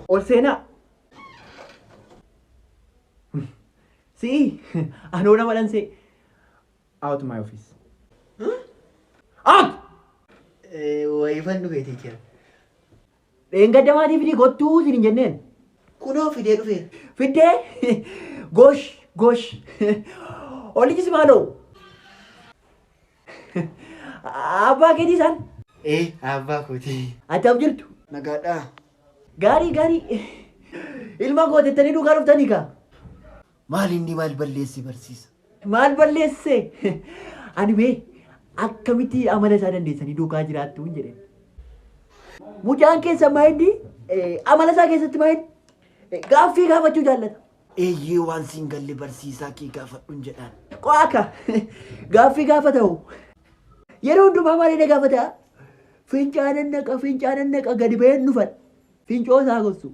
Ol seenaa. See, I know what I'm saying. Out my office. Out! Wayifan dhufee teacher. Dheengaddamaatiif ni kottuu siin jenneen. Kunoo fidee dhufeera. Fiddee gosh gosh olichis maaloo abbaa keetii isaan Abbaa kooti. attam jirtu Nagaadhaa. gaarii gaarii ilma gootettanii dhugaa dhuftanii kaa Maal inni maal balleessi barsiisa? maal balleesse ani mee akkamitti amala isaa dandeessanii duukaa jiraattu hin jedheen mucaan keessa maayindi amala isaa keessatti maayindi gaaffii gaafachuu jaallata. Eeyyee waan siin galle barsiisaa kee gaafadhuun jedhaan. Qoaka gaaffii gaafatahu yeroo hundumaa maaliidha gaafata fincaanan naqa gadi ba'een dhufan fincoo isaa gossu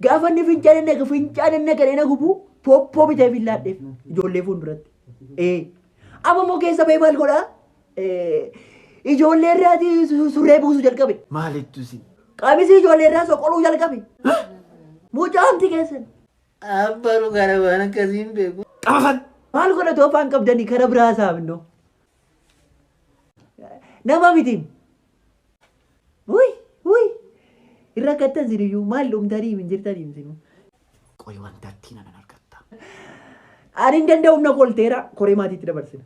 gaafanni fincaanan naqa dheena gubu poppoo bitee fillaadheef ijoollee fuulduratti amma immoo keessa ba'ee maal godhaa ijoollee irraati surree buusuu jalqabe Maalittu sin? qamisii ijoollee irraa soqoluu jalqabe mucaamti keessan Abbaru gara waan akkasiin beeku. qabafan maal godhatu afaan qabdanii kara biraa saabinoo nama mitiin wuy irra kattan siniyyuu maal dhumtanii hin jirtanii sinu Qoy wanta ittiin anan argatta. ani hin danda'u na kolteera koree maatiitti dabarsina